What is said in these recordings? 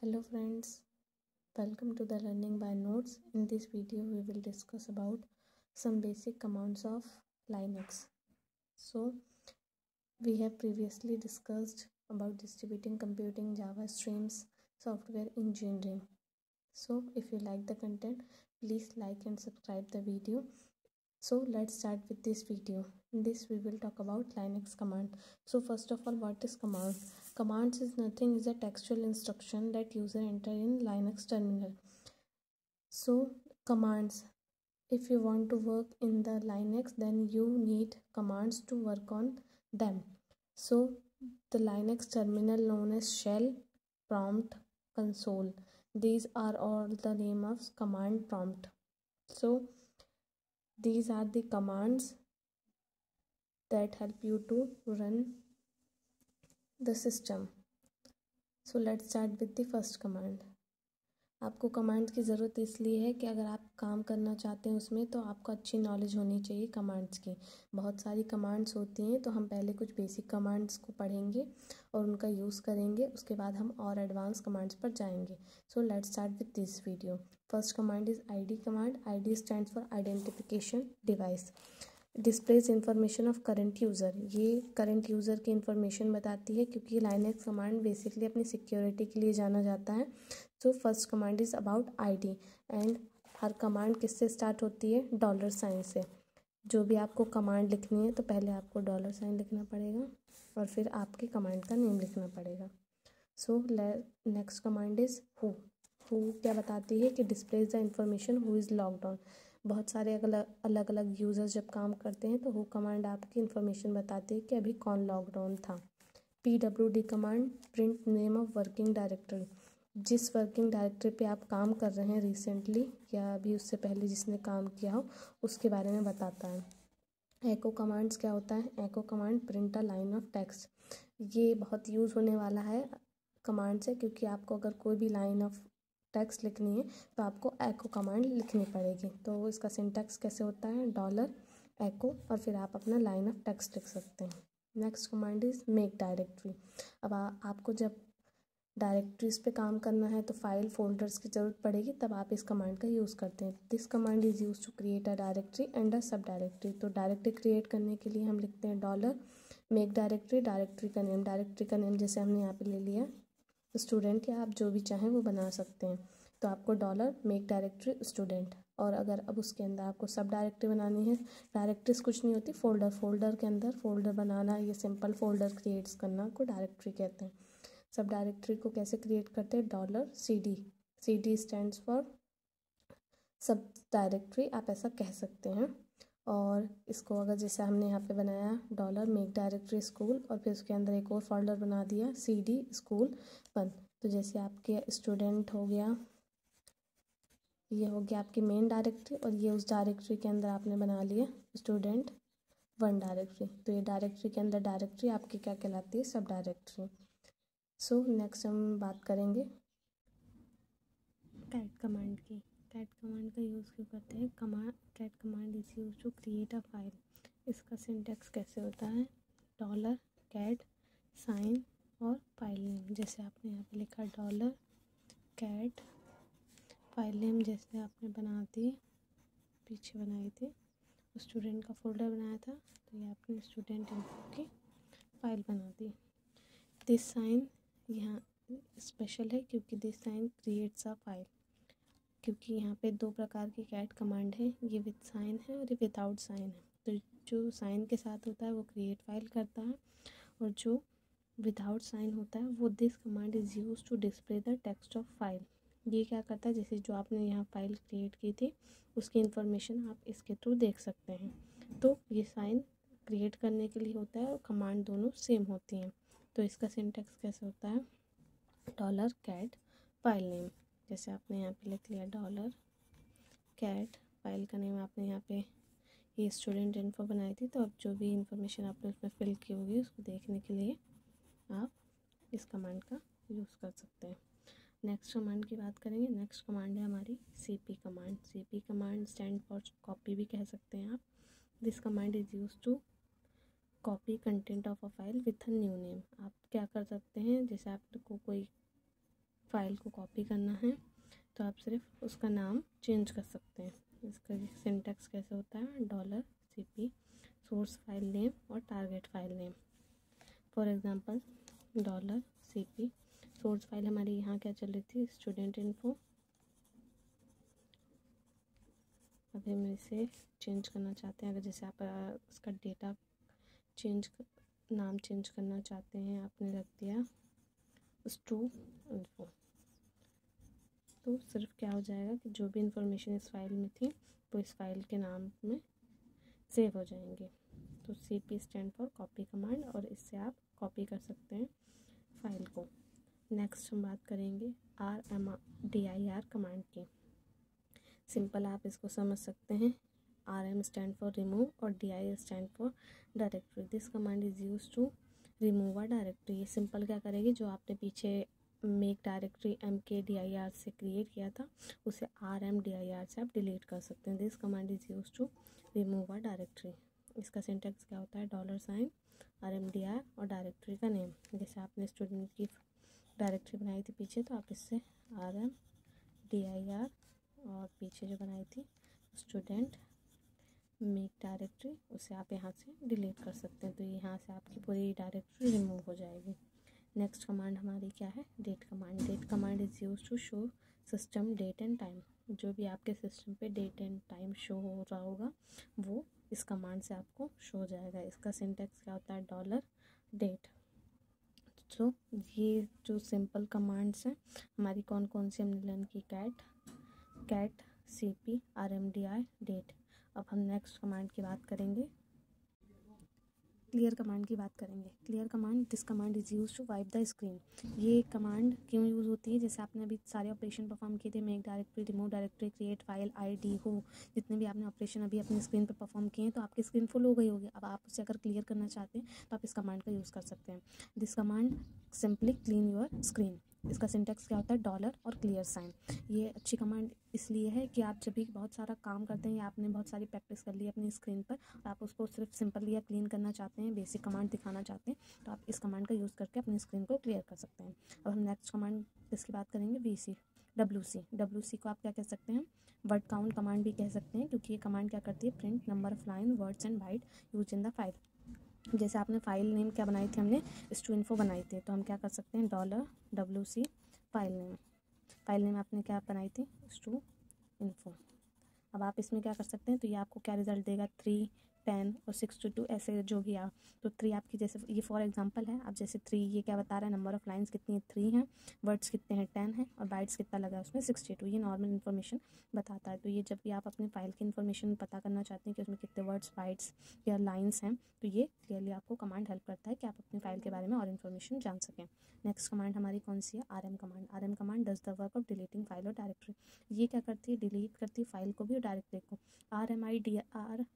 Hello friends, welcome to the Learning by Notes. In this video we will discuss about some basic commands of Linux. So we have previously discussed about distributing computing, Java streams, software engineering. So if you like the content, please like and subscribe the video. So let's start with this video. In this we will talk about Linux command. So first of all, what is command? Commands is nothing, is a textual instruction that user enter in Linux terminal. So commands, if you want to work in the Linux, then you need commands to work on them. So the Linux terminal known as shell, prompt, console, these are all the name of command prompt. So these are the commands that help you to run the system. So let's start with the first command. आपको commands की ज़रूरत इसलिए है कि अगर आप काम करना चाहते हैं उसमें, तो आपको अच्छी नॉलेज होनी चाहिए कमांड्स की. बहुत सारी कमांड्स होती हैं, तो हम पहले कुछ बेसिक कमांड्स को पढ़ेंगे और उनका यूज़ करेंगे. उसके बाद हम और एडवांस कमांड्स पर जाएंगे. So let's start with this video. First command is ID command. ID stands for identification device. Displays information of current user. ये करंट यूज़र की इंफॉर्मेशन बताती है, क्योंकि लाइनक्स कमांड बेसिकली अपनी सिक्योरिटी के लिए जाना जाता है. So first command is about ID and her command किससे स्टार्ट होती है? डॉलर साइन से. जो भी आपको कमांड लिखनी है तो पहले आपको डॉलर साइन लिखना पड़ेगा और फिर आपके कमांड का नेम लिखना पड़ेगा. So next command is who. Who क्या बताती है कि displays the information who is logged on. बहुत सारे अलग अलग यूज़र्स जब काम करते हैं तो हु कमांड आपकी इन्फॉर्मेशन बताती है कि अभी कौन लॉग्ड ऑन था. PWD command, print name of working directory. जिस वर्किंग डायरेक्टरी पे आप काम कर रहे हैं रिसेंटली या अभी उससे पहले जिसने काम किया हो, उसके बारे में बताता है. एको कमांड्स क्या होता है? Echo command, print a line of text. ये बहुत यूज़ होने वाला है कमांड्स है, क्योंकि आपको अगर कोई भी लाइन ऑफ टेक्स्ट लिखनी है तो आपको एको कमांड लिखनी पड़ेगी. तो इसका सिंटैक्स कैसे होता है? डॉलर एको और फिर आप अपना लाइन ऑफ टेक्स्ट लिख सकते हैं. Next command is make directory. अब आपको जब डायरेक्टरीज पे काम करना है तो फाइल फोल्डर्स की ज़रूरत पड़ेगी, तब आप इस कमांड का यूज़ करते हैं. This command is use to create a directory and a sub directory. तो डायरेक्टरी क्रिएट करने के लिए हम लिखते हैं डॉलर मेक डायरेक्टरी. डायरेक्टरी का नेम, डायरेक्टरी का नेम जैसे हमने यहाँ पे ले लिया स्टूडेंट, या आप जो भी चाहें वो बना सकते हैं. तो आपको डॉलर मेक डायरेक्टरी स्टूडेंट. और अगर अब उसके अंदर आपको सब डायरेक्टरी बनानी है, डायरेक्टरीज कुछ नहीं होती, फोल्डर के अंदर फोल्डर बनाना, ये सिंपल फोल्डर क्रिएट्स करना को डायरेक्टरी कहते हैं. सब डायरेक्टरी को कैसे क्रिएट करते हैं? Dollar CD. CD stands for सब डायरेक्टरी, आप ऐसा कह सकते हैं. और इसको अगर जैसे हमने यहाँ पे बनाया डॉलर मेक डायरेक्टरी स्कूल और फिर उसके अंदर एक और फोल्डर बना दिया CD स्कूल 1. तो जैसे आपके स्टूडेंट हो गया, ये हो गया आपकी मेन डायरेक्टरी, और ये उस डायरेक्टरी के अंदर आपने बना लिया स्टूडेंट 1 डायरेक्टरी. तो ये डायरेक्टरी के अंदर डायरेक्टरी आपकी क्या कहलाती है? सब डायरेक्टरी. सो नेक्स्ट हम बात करेंगे कैट कमांड की. कैट कमांड का यूज़ क्यों करते हैं? Cat command is use to create a file. इसका सिंटैक्स कैसे होता है? डॉलर कैट साइन और फाइल नेम. जैसे आपने यहाँ पे लिखा डॉलर कैट फाइल नेम, जैसे आपने बना दी, पीछे बनाई थी, स्टूडेंट का फोल्डर बनाया था, तो ये आपने स्टूडेंट इन्फो की फाइल बना दी. दिस साइन यहाँ स्पेशल है क्योंकि this sign creates a file. क्योंकि यहाँ पे 2 प्रकार की कैट कमांड है, ये विद साइन है और ये विदाउट साइन है. तो जो साइन के साथ होता है वो क्रिएट फाइल करता है, और जो विदाउट साइन होता है वो this command is use to display the text of file. ये क्या करता है? जैसे जो आपने यहाँ फाइल क्रिएट की थी उसकी इन्फॉर्मेशन आप इसके थ्रू देख सकते हैं. तो ये साइन क्रिएट करने के लिए होता है और कमांड दोनों सेम होती हैं. तो इसका सिंटैक्स कैसे होता है? Dollar cat file name. जैसे आपने यहाँ पे लिख लिया डॉलर कैट, फाइल का नेम आपने यहाँ पे ये स्टूडेंट इन्फो बनाई थी, तो अब जो भी इंफॉर्मेशन आपने उसमें फिल की होगी उसको देखने के लिए आप इस कमांड का यूज़ कर सकते हैं. नेक्स्ट कमांड की बात करेंगे. नेक्स्ट कमांड है हमारी CP command. CP command stand for copy भी कह सकते हैं आप. This command is use to copy content of a file with a new name. आप क्या कर सकते हैं? जैसे आपको कोई फाइल को कॉपी करना है तो आप सिर्फ उसका नाम चेंज कर सकते हैं। इसका सिंटैक्स कैसे होता है, $CP सोर्स फाइल नेम और target file name. For example $CP source file हमारी यहाँ क्या चल रही थी, स्टूडेंट इन्फो। अभी हम इसे चेंज करना चाहते हैं, अगर जैसे आप उसका डेटा नाम चेंज करना चाहते हैं, आपने रख दिया स्टू इन्फो, तो सिर्फ क्या हो जाएगा कि जो भी इंफॉर्मेशन इस फाइल में थी वो इस फाइल के नाम में सेव हो जाएंगे। तो CP stand for copy command, और इससे आप कॉपी कर सकते हैं फाइल को। नेक्स्ट हम बात करेंगे RMDIR कमांड की। सिंपल आप इसको समझ सकते हैं। RM स्टैंड फॉर रिमूव और DIR stand for directory. This command is use to remove a directory. ये सिंपल क्या करेगी, जो आपने पीछे मेक डायरेक्टरी MKDIR से क्रिएट किया था उसे RMDIR से आप डिलीट कर सकते हैं। This command is use to remove a directory. इसका सिंटैक्स क्या होता है, $, RMDIR और डायरेक्टरी का नेम। जैसे आपने स्टूडेंट की डायरेक्टरी बनाई थी पीछे, तो आप इससे RMDIR और पीछे जो बनाई थी स्टूडेंट मेक डायरेक्टरी, उसे आप यहाँ से डिलीट कर सकते हैं। तो यहाँ से आपकी पूरी डायरेक्टरी रिमूव हो जाएगी। नेक्स्ट कमांड हमारी क्या है, date command. Date command is use to show system date and time. जो भी आपके सिस्टम पे डेट एंड टाइम शो हो रहा होगा वो इस कमांड से आपको शो हो जाएगा। इसका सिंटैक्स क्या होता है, $date। तो ये जो सिंपल कमांड्स हैं हमारी कौन कौन सी हमने लर्न की, कैट CP RMDI डेट। अब हम नेक्स्ट कमांड की बात करेंगे, क्लियर कमांड की बात करेंगे। Clear command, this command is use to wipe the screen. ये कमांड क्यों यूज़ होती है, जैसे आपने अभी सारे ऑपरेशन परफॉर्म किए थे, make directory, remove directory, create file, ID हो, जितने भी आपने ऑपरेशन अभी अपनी स्क्रीन पर परफॉर्म किए हैं, तो आपकी स्क्रीन फुल हो गई होगी। अब आप उसे अगर क्लियर करना चाहते हैं तो आप इस कमांड का यूज़ कर सकते हैं। This command simply clean your screen. इसका सिंटैक्स क्या होता है, $, और क्लियर साइन। ये अच्छी कमांड इसलिए है कि आप जब भी बहुत सारा काम करते हैं या आपने बहुत सारी प्रैक्टिस कर ली है अपनी स्क्रीन पर, और आप उसको सिर्फ सिंपल या क्लीन करना चाहते हैं, बेसिक कमांड दिखाना चाहते हैं, तो आप इस कमांड का यूज़ करके अपनी स्क्रीन को क्लियर कर सकते हैं। अब हम नेक्स्ट कमांड इसकी बात करेंगे, WC को आप क्या कह सकते हैं, वर्ड काउंट कमांड भी कह सकते हैं, क्योंकि ये कमांड क्या करती है, print number of line, words and byte use in the file. जैसे आपने फाइल नेम क्या बनाई थी, हमने स्टू इन्फो बनाई थी, तो हम क्या कर सकते हैं, $WC फाइल नेम आपने क्या बनाई थी, स्टू इन्फो। अब आप इसमें क्या कर सकते हैं, तो ये आपको क्या रिजल्ट देगा, 3, 10 और 62 ऐसे जो भी आ, तो 3 आपकी, जैसे ये फॉर एग्जांपल है, अब जैसे 3 ये क्या बता रहा है, नंबर ऑफ लाइंस कितनी है, 3 है, वर्ड्स कितने हैं, 10 है, और बाइट्स कितना लगा है उसमें, 62। ये नॉर्मल इन्फॉर्मेशन बताता है। तो ये जब भी आप अपने फाइल की इन्फॉर्मेशन पता करना चाहते हैं कि उसमें कितने वर्ड्स, बाइट्स या लाइन्स हैं, तो ये क्लियरली आपको कमांड हेल्प करता है कि आप अपनी फाइल के बारे में और इन्फॉर्मेशन जान सकें। नेक्स्ट कमांड हमारी कौन सी है, RM command does the work of deleting file और डायरेक्टरी। ये क्या करती है, डिलीट करती है फाइल को भी और डायरेक्टरी को। RMDIR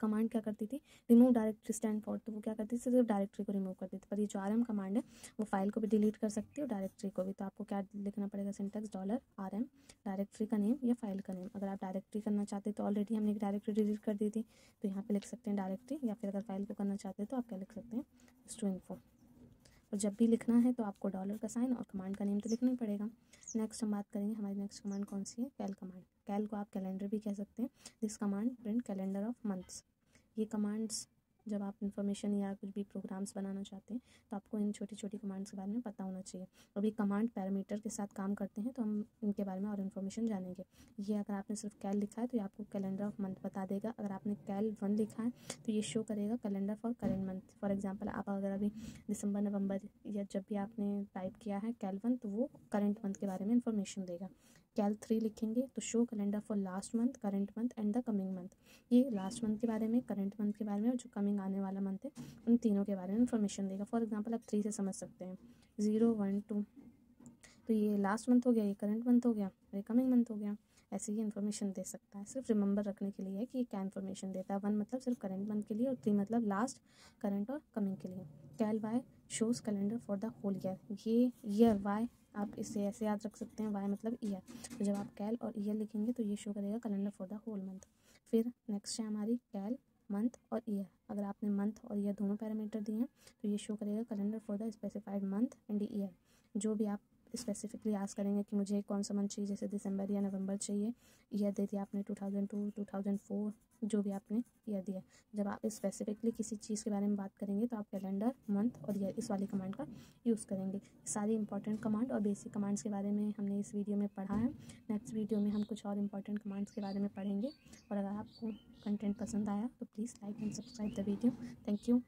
कमांड क्या करती थी, रिमूव डायरेक्टरी स्टैंड फॉर, तो वो क्या करती थी, सिर्फ डायरेक्टरी को रिमूव करती थी। पर ये जो RM कमांड है वो फाइल को भी डिलीट कर सकती है और डायरेक्टरी को भी। तो आपको क्या लिखना पड़ेगा, सिंटैक्स $RM डायरेक्टरी का नेम या फाइल का नेम। अगर आप डायरेक्टरी करना चाहते हैं तो ऑलरेडी हमने एक डायरेक्टरी डिलीट कर दी थी, तो यहाँ पे लिख सकते हैं डायरेक्टरी, या फिर अगर फाइल को करना चाहते हैं तो आप क्या लिख सकते हैं, स्टू इन्फो। और जब भी लिखना है तो आपको $, का साइन और कमांड का नेम तो लिखना ही पड़ेगा। नेक्स्ट हम बात करेंगे, हमारी नेक्स्ट कमांड कौन सी है, कैल कमांड। कैल को आप कैलेंडर भी कह सकते हैं। This command print calendar of months. ये कमांड्स जब आप इन्फॉर्मेशन या कुछ भी प्रोग्राम्स बनाना चाहते हैं तो आपको इन छोटी छोटी कमांड्स के बारे में पता होना चाहिए। अभी कमांड पैरामीटर के साथ काम करते हैं तो हम इनके बारे में और इन्फॉर्मेशन जानेंगे। ये अगर आपने सिर्फ कैल लिखा है तो ये आपको कैलेंडर ऑफ मंथ बता देगा। अगर आपने कैल 1 लिखा है तो ये शो करेगा calendar for current month. For example आप अगर अभी दिसंबर, नवंबर या जब भी आपने टाइप किया है कैल 1, तो वो करेंट मंथ के बारे में इन्फॉर्मेशन देगा। कैल 3 लिखेंगे तो show calendar for last month, current month and the coming month. ये लास्ट मंथ के बारे में, करेंट मंथ के बारे में और जो कमिंग आने वाला मंथ है उन तीनों के बारे में इन्फॉर्मेशन देगा। फॉर एग्जांपल आप 3 से समझ सकते हैं, 0, 1, 2, तो ये लास्ट मंथ हो गया, ये करेंट मंथ हो गया और ये कमिंग मंथ हो गया। ऐसे ही इन्फॉर्मेशन दे सकता है, सिर्फ रिमेंबर रखने के लिए है कि ये क्या इन्फॉर्मेशन देता है। 1 मतलब सिर्फ करेंट मंथ के लिए और 3 मतलब लास्ट, करेंट और कमिंग के लिए। Cal Y shows calendar for the whole year. ये ईयर वाई आप इसे ऐसे याद रख सकते हैं, वाई मतलब ईयर। तो जब आप कैल और ईयर लिखेंगे तो ये शो करेगा calendar for the whole month. फिर नेक्स्ट है हमारी कैल मंथ और ईयर। अगर आपने मंथ और ईयर दोनों पैरामीटर दिए हैं तो ये शो करेगा calendar for the specified month and year. जो भी आप स्पेसिफिकली आस्क करेंगे कि मुझे कौन सा मंथ चाहिए, जैसे दिसंबर या नवंबर चाहिए, ईयर दे दिया आपने 2002, 2004, जो भी आपने ईयर दिया। जब आप स्पेसिफिकली किसी चीज़ के बारे में बात करेंगे तो आप कैलेंडर, मंथ और ईयर इस वाली कमांड का यूज़ करेंगे। सारी इंपॉर्टेंट कमांड और बेसिक कमांड्स के बारे में हमने इस वीडियो में पढ़ा है। नेक्स्ट वीडियो में हम कुछ और इंपॉर्टेंट कमांड्स के बारे में पढ़ेंगे। और अगर आपको कंटेंट पसंद आया तो please like and subscribe the video. Thank you.